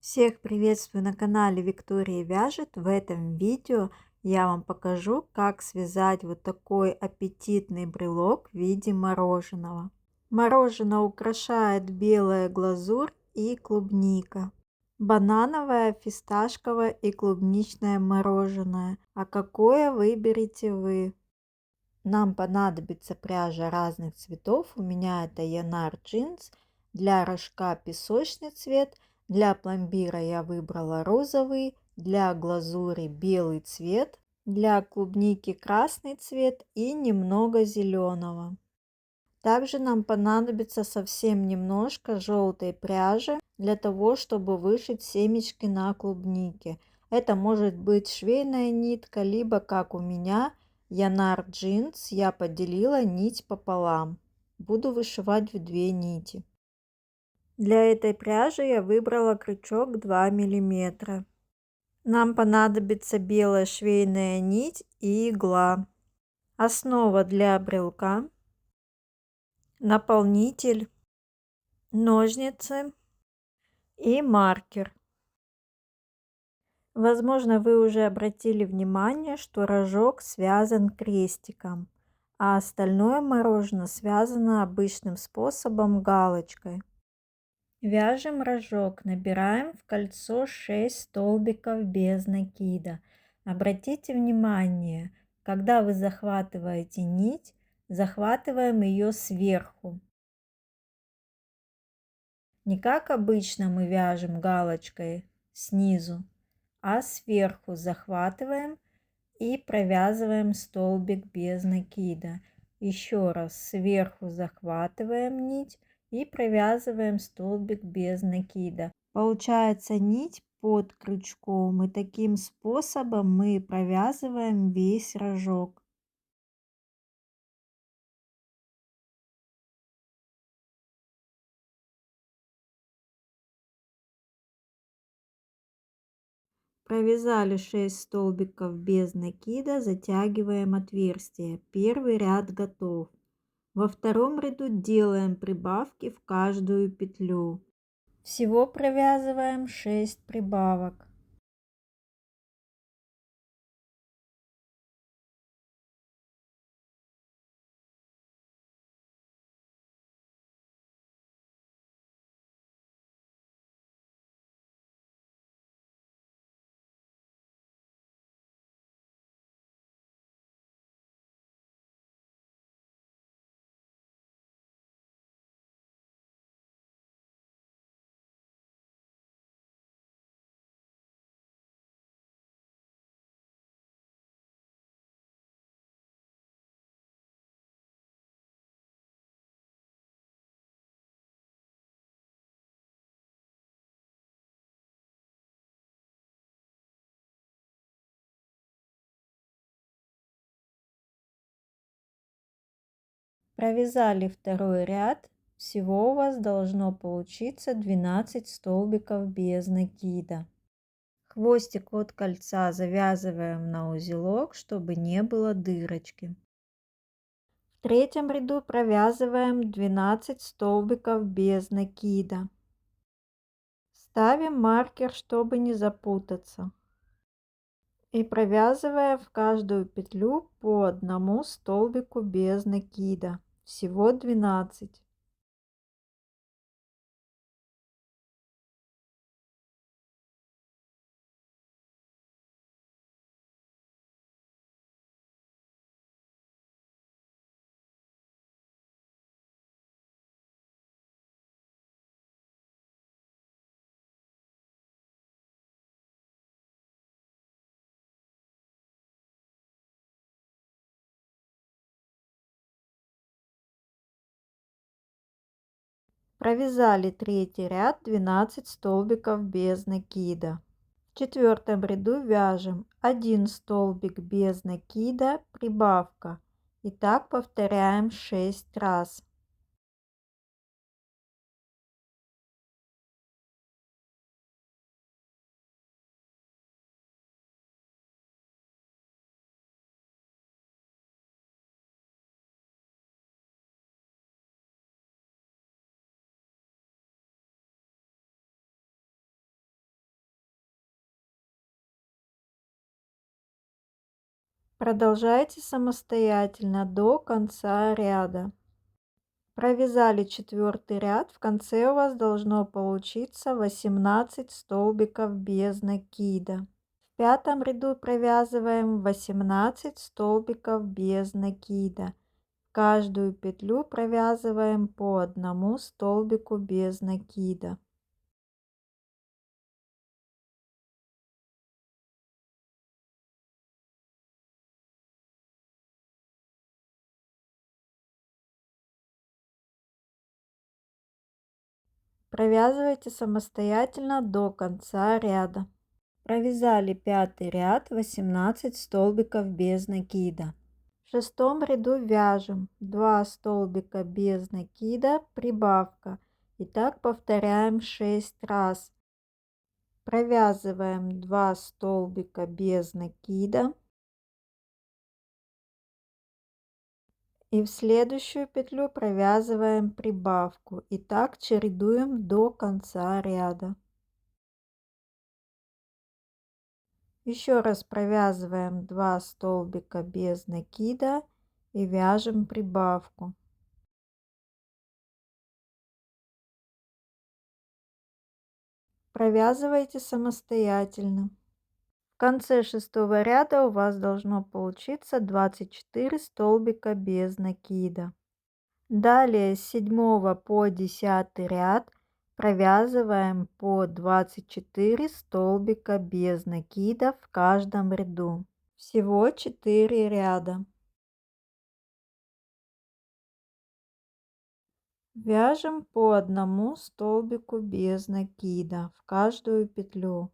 Всех приветствую на канале Виктория Вяжет. В этом видео я вам покажу, как связать вот такой аппетитный брелок в виде мороженого. Мороженое украшает белая глазурь и клубника. Банановое, фисташковое и клубничное мороженое. А какое выберете вы? Нам понадобится пряжа разных цветов. У меня это Янар джинс. Для рожка песочный цвет. Для пломбира я выбрала розовый. Для глазури белый цвет. Для клубники красный цвет и немного зеленого. Также нам понадобится совсем немножко желтой пряжи для того, чтобы вышить семечки на клубнике. Это может быть швейная нитка, либо как у меня Янар джинс, я поделила нить пополам. Буду вышивать в 2 нити. Для этой пряжи я выбрала крючок 2 мм. Нам понадобится белая швейная нить и игла. Основа для брелка, наполнитель, ножницы и маркер. Возможно, вы уже обратили внимание, что рожок связан крестиком, а остальное мороженое связано обычным способом галочкой. Вяжем рожок, набираем в кольцо 6 столбиков без накида. Обратите внимание, когда вы захватываете нить, захватываем ее сверху. Не как обычно мы вяжем галочкой снизу, а сверху захватываем и провязываем столбик без накида. Еще раз сверху захватываем нить и провязываем столбик без накида. Получается нить под крючком, и таким способом мы провязываем весь рожок. Провязали 6 столбиков без накида, затягиваем отверстие. Первый ряд готов. Во втором ряду делаем прибавки в каждую петлю. Всего провязываем 6 прибавок. Провязали второй ряд. Всего у вас должно получиться 12 столбиков без накида. Хвостик от кольца завязываем на узелок, чтобы не было дырочки. В третьем ряду провязываем 12 столбиков без накида. Ставим маркер, чтобы не запутаться. И провязывая в каждую петлю по одному столбику без накида. Всего 12. Провязали третий ряд 12 столбиков без накида. В четвертом ряду вяжем 1 столбик без накида, прибавка. И так повторяем 6 раз. Продолжайте самостоятельно до конца ряда. Провязали 4-й ряд, в конце у вас должно получиться 18 столбиков без накида. В 5-м ряду провязываем 18 столбиков без накида. В каждую петлю провязываем по одному столбику без накида. Провязывайте самостоятельно до конца ряда. Провязали 5-й ряд, 18 столбиков без накида. В 6-м ряду вяжем 2 столбика без накида, прибавка. И так повторяем 6 раз. Провязываем 2 столбика без накида. И в следующую петлю провязываем прибавку. И так чередуем до конца ряда. Еще раз провязываем 2 столбика без накида и вяжем прибавку. Провязывайте самостоятельно. В конце 6-го ряда у вас должно получиться 24 столбика без накида. Далее с 7 по 10 ряд провязываем по 24 столбика без накида в каждом ряду. Всего 4 ряда. Вяжем по одному столбику без накида в каждую петлю.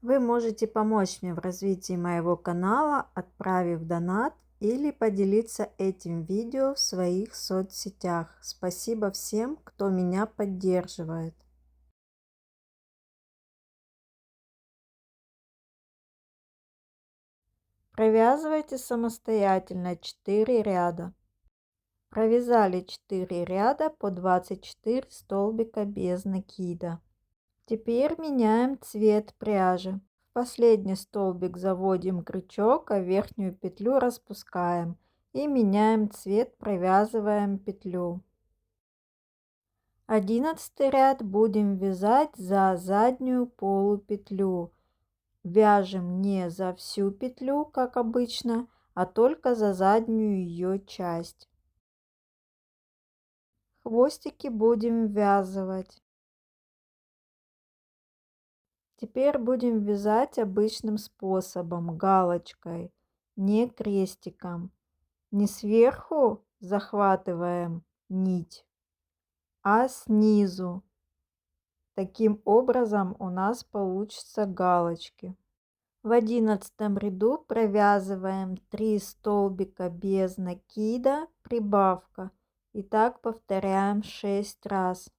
Вы можете помочь мне в развитии моего канала, отправив донат или поделиться этим видео в своих соцсетях. Спасибо всем, кто меня поддерживает. Провязывайте самостоятельно 4 ряда. Провязали 4 ряда по 24 столбика без накида. Теперь меняем цвет пряжи. В последний столбик заводим крючок, а верхнюю петлю распускаем и меняем цвет, провязываем петлю. 11 ряд будем вязать за заднюю полупетлю. Вяжем не за всю петлю, как обычно, а только за заднюю ее часть. Хвостики будем ввязывать. Теперь будем вязать обычным способом, галочкой, не крестиком. Не сверху захватываем нить, а снизу. Таким образом у нас получатся галочки. В 11 ряду провязываем 3 столбика без накида, прибавка. И так повторяем 6 раз.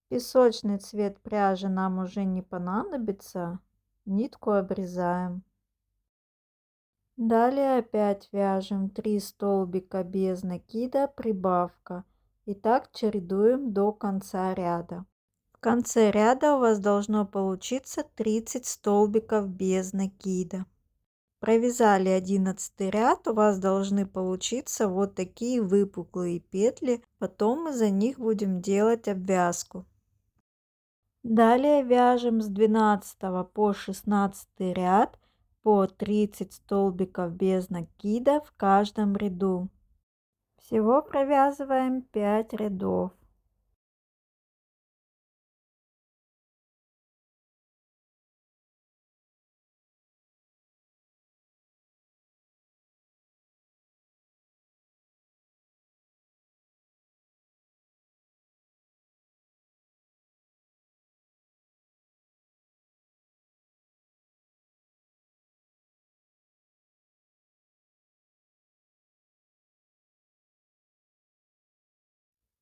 Песочный цвет пряжи нам уже не понадобится. Нитку обрезаем. Далее опять вяжем 3 столбика без накида, прибавка. И так чередуем до конца ряда. В конце ряда у вас должно получиться 30 столбиков без накида. Провязали 11 ряд, у вас должны получиться вот такие выпуклые петли. Потом мы за них будем делать обвязку. Далее вяжем с 12 по 16 ряд по 30 столбиков без накида в каждом ряду. Всего провязываем 5 рядов.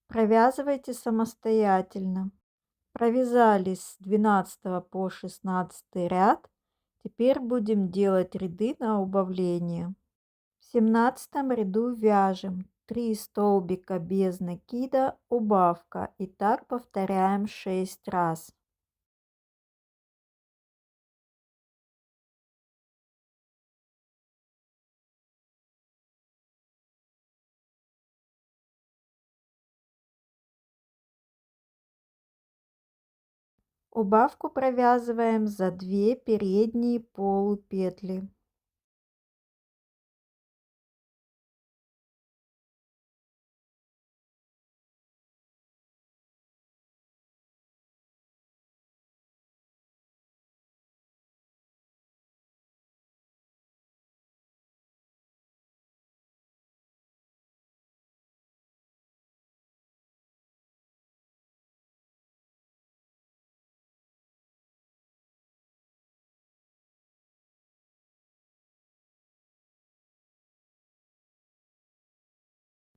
Провязывайте самостоятельно. Провязали с 12 по 16 ряд. Теперь будем делать ряды на убавление. В 17 ряду вяжем 3 столбика без накида, убавка. И так повторяем 6 раз. Убавку провязываем за 2 передние полупетли.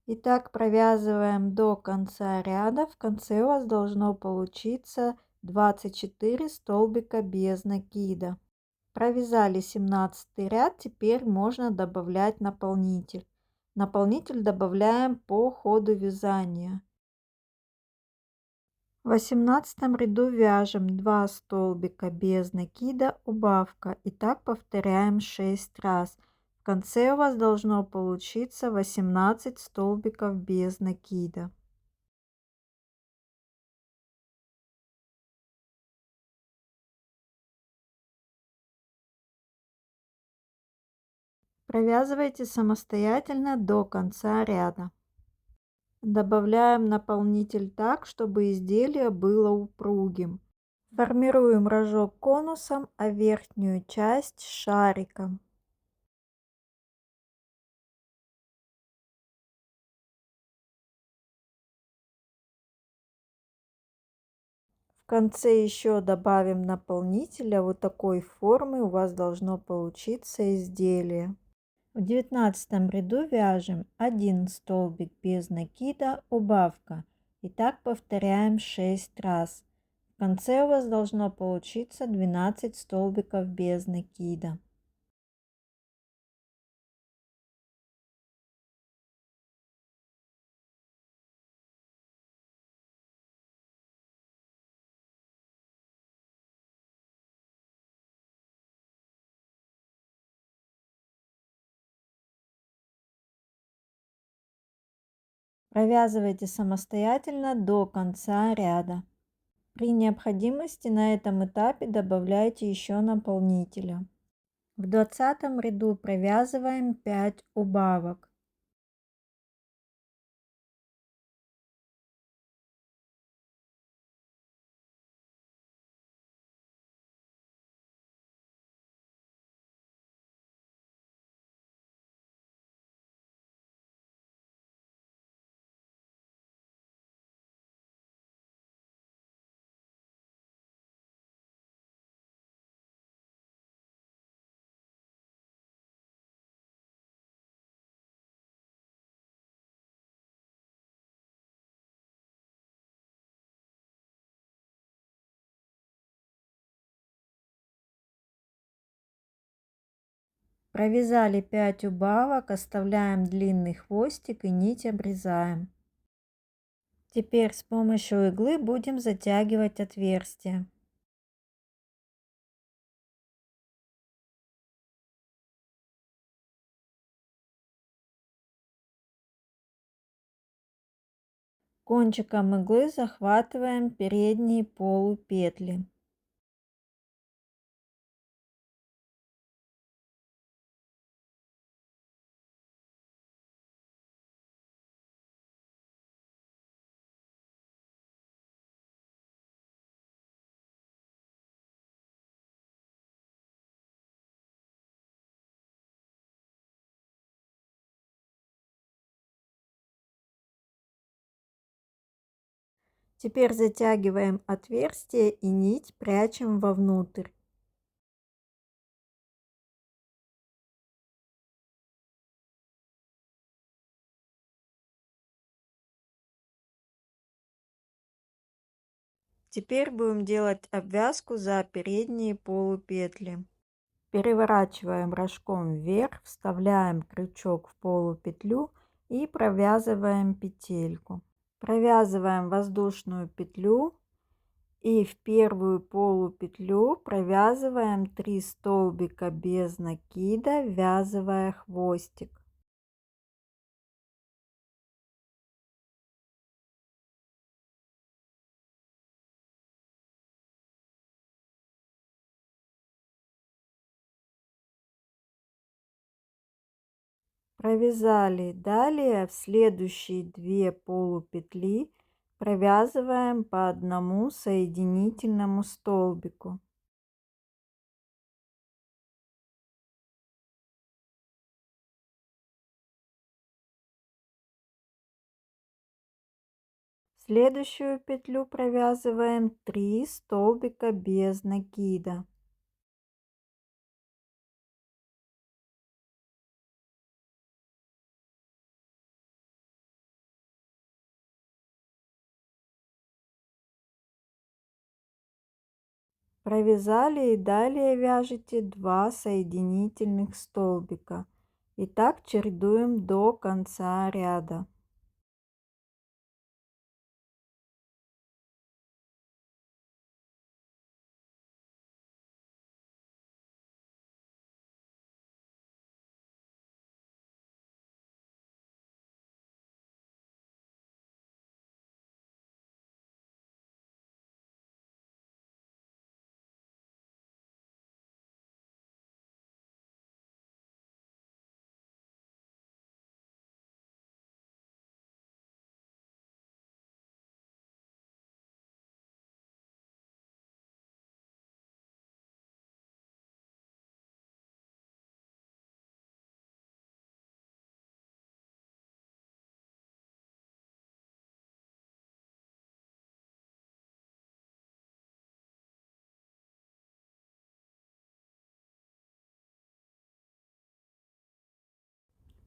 И так провязываем до конца ряда. В конце у вас должно получиться 24 столбика без накида. Провязали 17 ряд, теперь можно добавлять наполнитель. Наполнитель добавляем по ходу вязания. В 18 ряду вяжем 2 столбика без накида, убавка. И так повторяем 6 раз. В конце у вас должно получиться 18 столбиков без накида. Провязывайте самостоятельно до конца ряда. Добавляем наполнитель так, чтобы изделие было упругим. Формируем рожок конусом, а верхнюю часть шариком. В конце еще добавим наполнителя. Вот такой формы у вас должно получиться изделие. В 19 ряду вяжем 1 столбик без накида, убавка. И так повторяем 6 раз. В конце у вас должно получиться 12 столбиков без накида. Провязывайте самостоятельно до конца ряда. При необходимости на этом этапе добавляйте еще наполнителя. В 20 ряду провязываем 5 убавок. Провязали 5 убавок, оставляем длинный хвостик и нить обрезаем. Теперь с помощью иглы будем затягивать отверстие. Кончиком иглы захватываем передние полупетли. Теперь затягиваем отверстие и нить прячем вовнутрь. Теперь будем делать обвязку за передние полупетли. Переворачиваем рожком вверх, вставляем крючок в полупетлю и провязываем петельку. Провязываем воздушную петлю и в первую полупетлю провязываем 3 столбика без накида, ввязывая хвостик. Провязали. Далее в следующие 2 полупетли провязываем по одному соединительному столбику. В следующую петлю провязываем 3 столбика без накида. Провязали и далее вяжете 2 соединительных столбика. И так чередуем до конца ряда.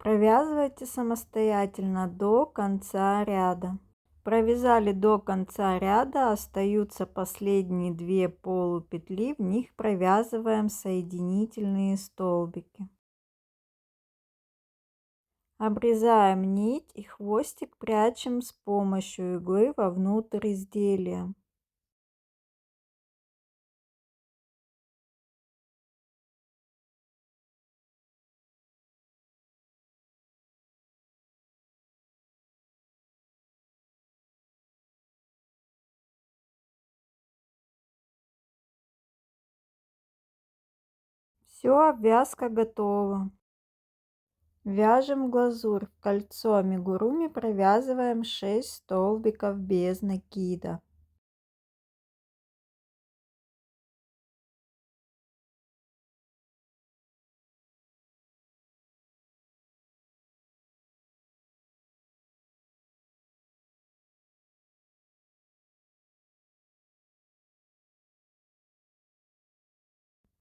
Провязывайте самостоятельно до конца ряда. Провязали до конца ряда, остаются последние 2 полупетли, в них провязываем соединительные столбики. Обрезаем нить и хвостик прячем с помощью иглы вовнутрь изделия. Все, обвязка готова. Вяжем глазурь. В кольцо амигуруми провязываем 6 столбиков без накида.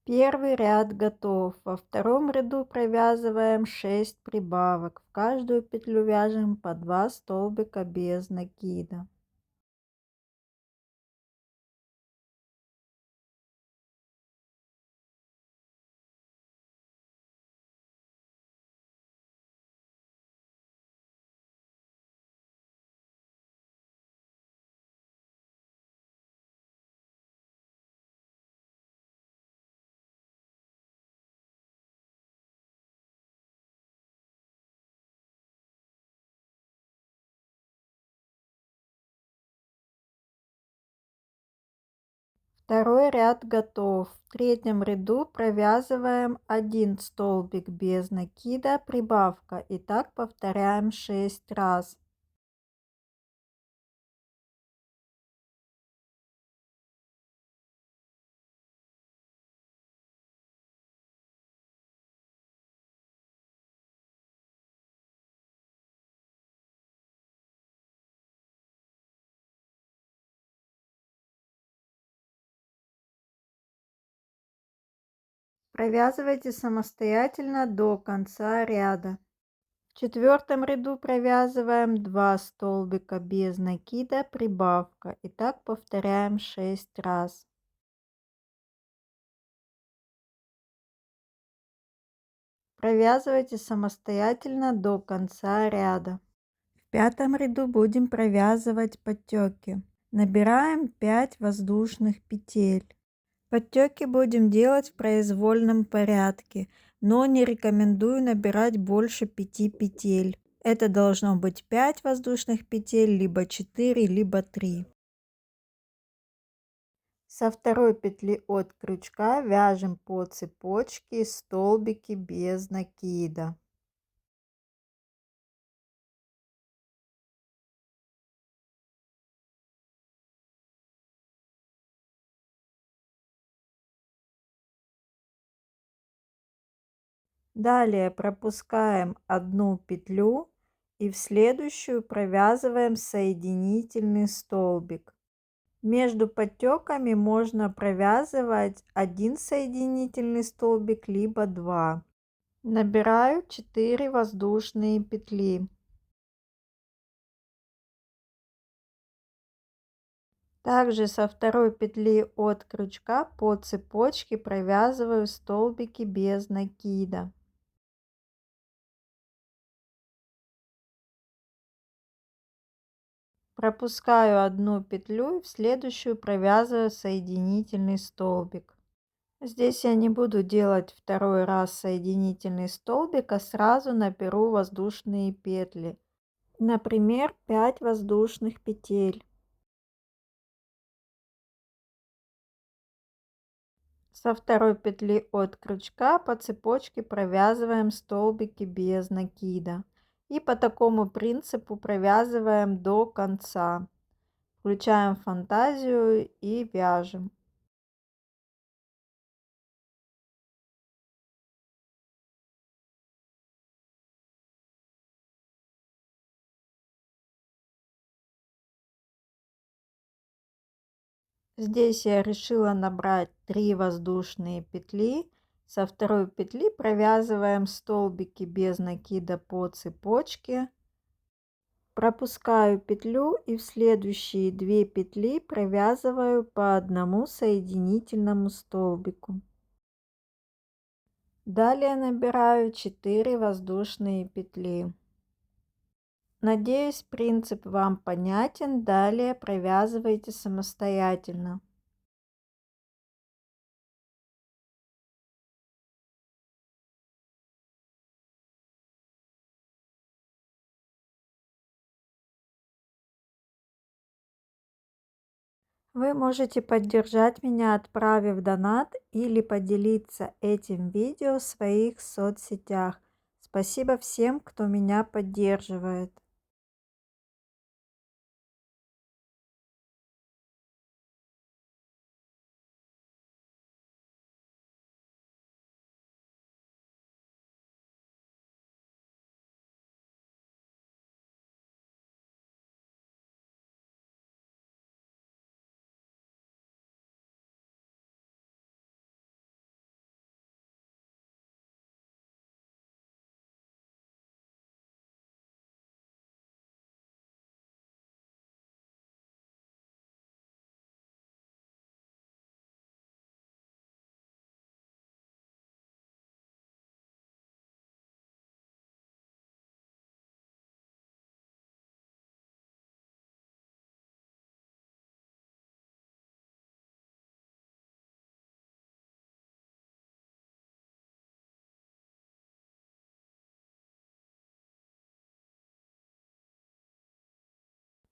Первый ряд готов. Во втором ряду провязываем 6 прибавок. В каждую петлю вяжем по 2 столбика без накида. Второй ряд готов. В третьем ряду провязываем 1 столбик без накида, прибавка. И так повторяем 6 раз. Провязывайте самостоятельно до конца ряда. В четвертом ряду провязываем 2 столбика без накида, прибавка. И так повторяем 6 раз. Провязывайте самостоятельно до конца ряда. В пятом ряду будем провязывать подтеки. Набираем 5 воздушных петель. Подтеки будем делать в произвольном порядке, но не рекомендую набирать больше 5 петель. Это должно быть 5 воздушных петель, либо 4, либо 3. Со второй петли от крючка вяжем по цепочке столбики без накида. Далее пропускаем одну петлю и в следующую провязываем соединительный столбик. Между подтеками можно провязывать один соединительный столбик, либо 2. Набираю 4 воздушные петли. Также со второй петли от крючка по цепочке провязываю столбики без накида. Пропускаю одну петлю и в следующую провязываю соединительный столбик. Здесь я не буду делать второй раз соединительный столбик, а сразу наберу воздушные петли. Например, 5 воздушных петель. Со второй петли от крючка по цепочке провязываем столбики без накида. И по такому принципу провязываем до конца. Включаем фантазию и вяжем. Здесь я решила набрать 3 воздушные петли. Со второй петли провязываем столбики без накида по цепочке. Пропускаю петлю и в следующие 2 петли провязываю по одному соединительному столбику. Далее набираю 4 воздушные петли. Надеюсь, принцип вам понятен. Далее провязывайте самостоятельно. Вы можете поддержать меня, отправив донат или поделиться этим видео в своих соцсетях. Спасибо всем, кто меня поддерживает.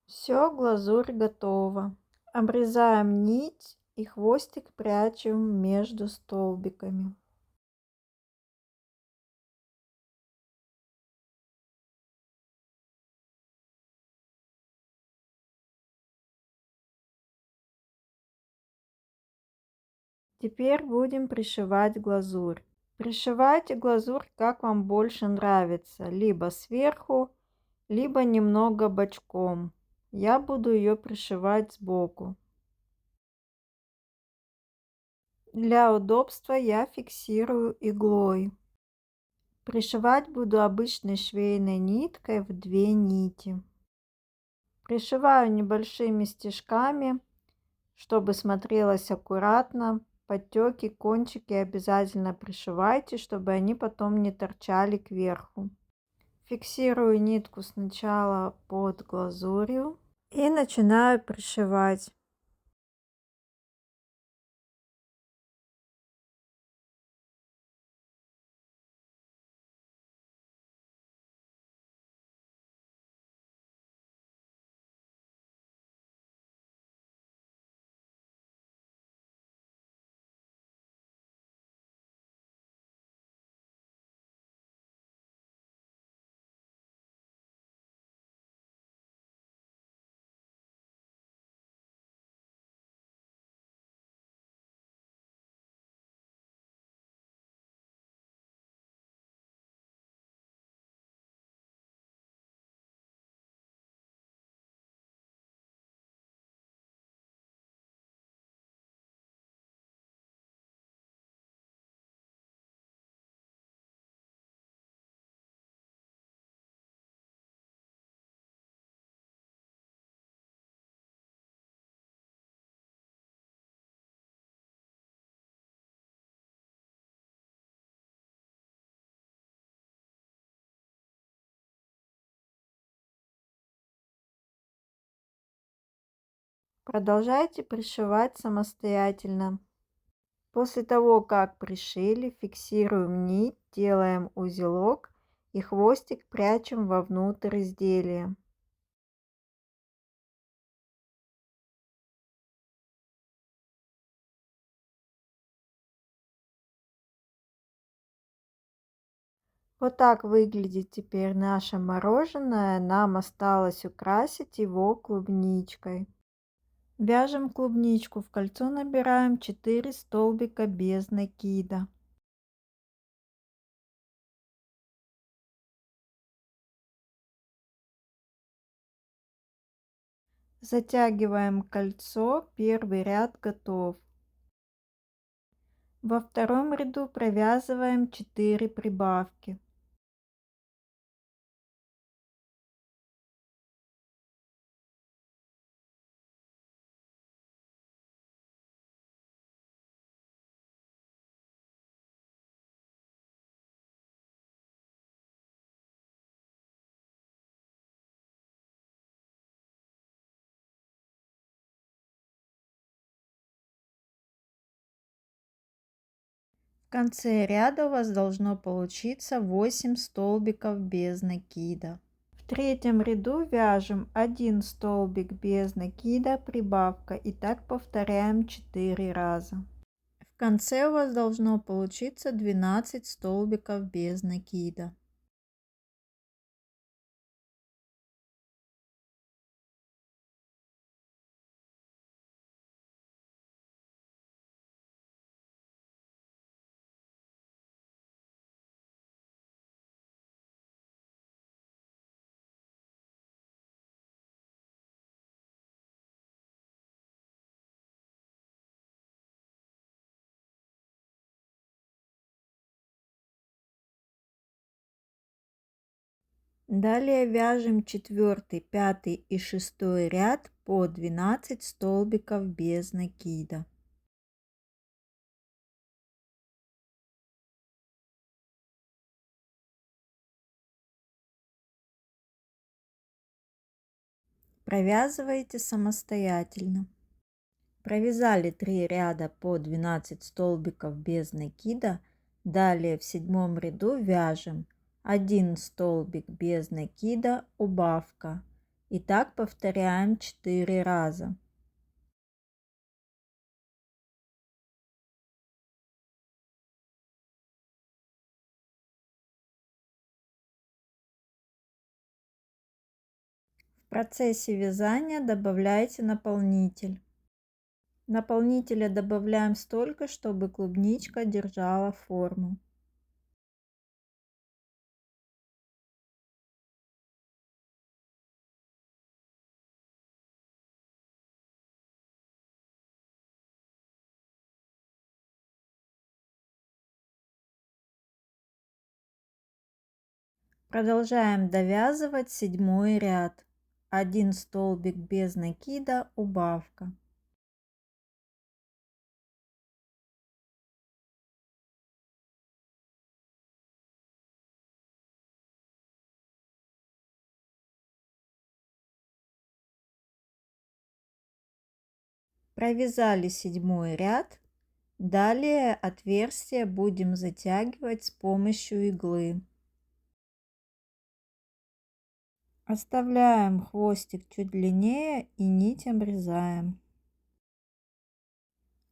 Все, глазурь готова. Обрезаем нить и хвостик прячем между столбиками. Теперь будем пришивать глазурь. Пришивайте глазурь, как вам больше нравится, либо сверху, либо немного бочком. Я буду ее пришивать сбоку. Для удобства я фиксирую иглой. Пришивать буду обычной швейной ниткой в 2 нити. Пришиваю небольшими стежками, чтобы смотрелось аккуратно. Подтеки, кончики обязательно пришивайте, чтобы они потом не торчали кверху. Фиксирую нитку сначала под глазурью и начинаю пришивать. Продолжайте пришивать самостоятельно. После того, как пришили, фиксируем нить, делаем узелок и хвостик прячем вовнутрь изделия. Вот так выглядит теперь наше мороженое. Нам осталось украсить его клубничкой. Вяжем клубничку. В кольцо набираем 4 столбика без накида. Затягиваем кольцо, первый ряд готов. Во втором ряду провязываем 4 прибавки. В конце ряда у вас должно получиться 8 столбиков без накида. В третьем ряду вяжем 1 столбик без накида, прибавка, и так повторяем 4 раза. В конце у вас должно получиться 12 столбиков без накида. Далее вяжем 4, 5 и 6 ряд по 12 столбиков без накида. Провязывайте самостоятельно. Провязали 3 ряда по 12 столбиков без накида. Далее в 7 ряду вяжем 1 столбик без накида, убавка. И так повторяем 4 раза. В процессе вязания добавляйте наполнитель. Наполнителя добавляем столько, чтобы клубничка держала форму. Продолжаем довязывать 7 ряд. 1 столбик без накида, убавка. Провязали 7 ряд. Далее отверстие будем затягивать с помощью иглы. Оставляем хвостик чуть длиннее и нить обрезаем.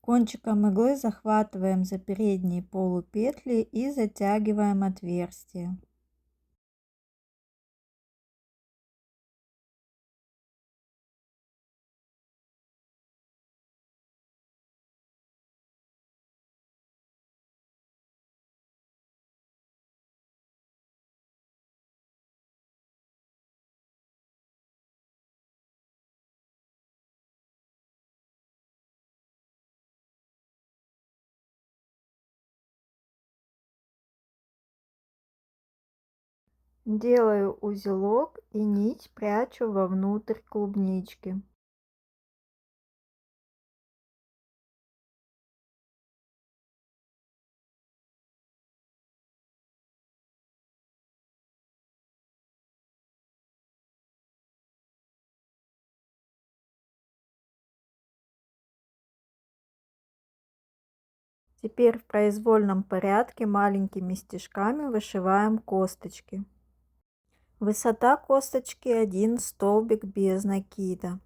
Кончиком иглы захватываем за передние полупетли и затягиваем отверстие. Делаю узелок и нить прячу вовнутрь клубнички. Теперь в произвольном порядке маленькими стежками вышиваем косточки. Высота косточки 1 столбик без накида.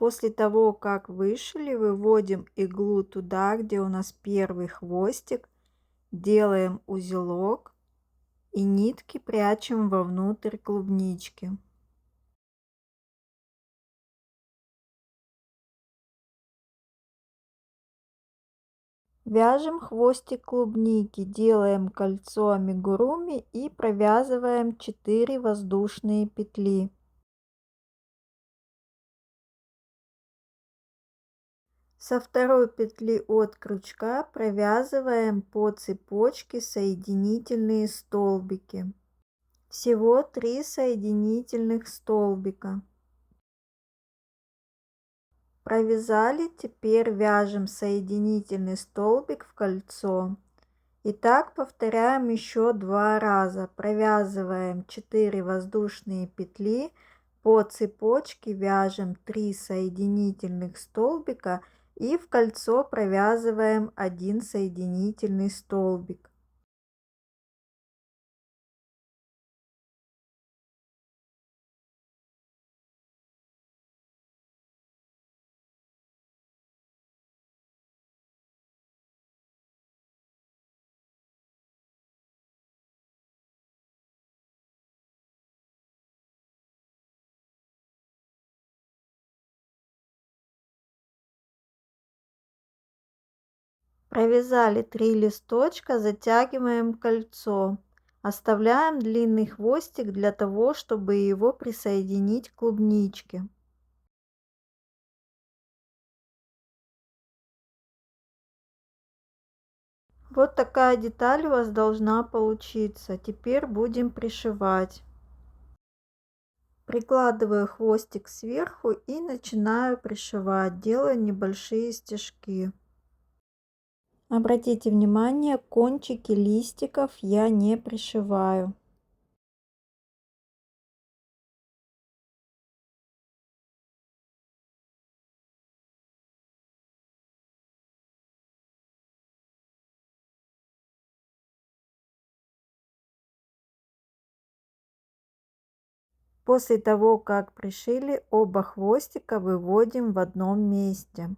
После того, как вышили, выводим иглу туда, где у нас первый хвостик, делаем узелок и нитки прячем вовнутрь клубнички. Вяжем хвостик клубники, делаем кольцо амигуруми и провязываем 4 воздушные петли. Со второй петли от крючка провязываем по цепочке соединительные столбики. Всего 3 соединительных столбика. Провязали, теперь вяжем соединительный столбик в кольцо. И так повторяем еще 2 раза. Провязываем 4 воздушные петли, по цепочке вяжем 3 соединительных столбика и в кольцо провязываем 1 соединительный столбик. Провязали 3 листочка, затягиваем кольцо. Оставляем длинный хвостик для того, чтобы его присоединить к клубничке. Вот такая деталь у вас должна получиться. Теперь будем пришивать. Прикладываю хвостик сверху и начинаю пришивать, делая небольшие стежки. Обратите внимание, кончики листиков я не пришиваю. После того, как пришили, оба хвостика выводим в одном месте.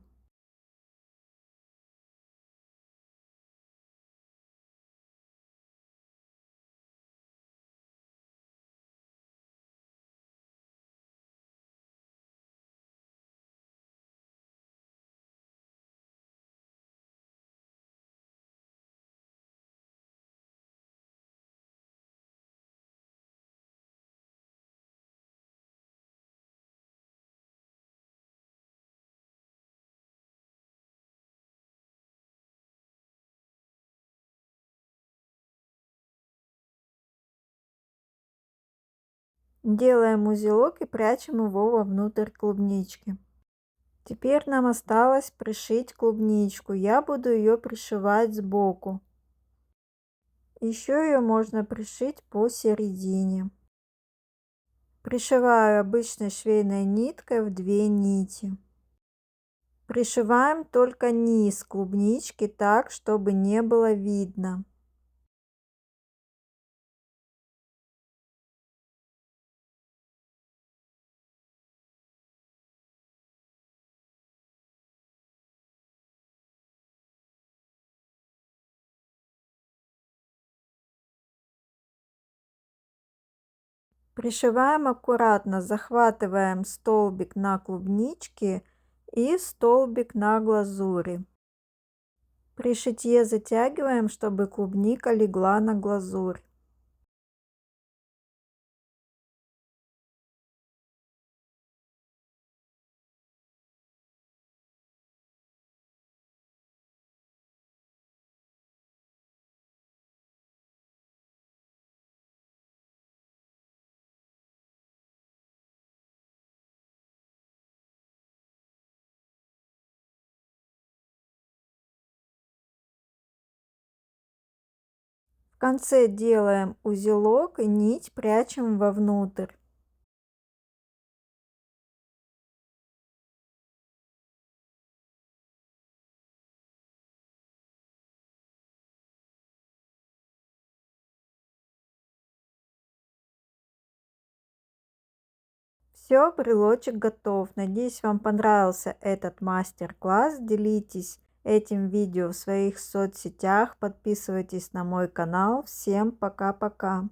Делаем узелок и прячем его вовнутрь клубнички. Теперь нам осталось пришить клубничку. Я буду ее пришивать сбоку. Еще ее можно пришить посередине. Пришиваю обычной швейной ниткой в 2 нити. Пришиваем только низ клубнички так, чтобы не было видно. Пришиваем аккуратно, захватываем столбик на клубничке и столбик на глазури. При шитье затягиваем, чтобы клубника легла на глазурь. В конце делаем узелок и нить прячем вовнутрь. Все, брелочек готов. Надеюсь, вам понравился этот мастер-класс. Делитесь этим видео в своих соцсетях, подписывайтесь на мой канал. Всем пока-пока.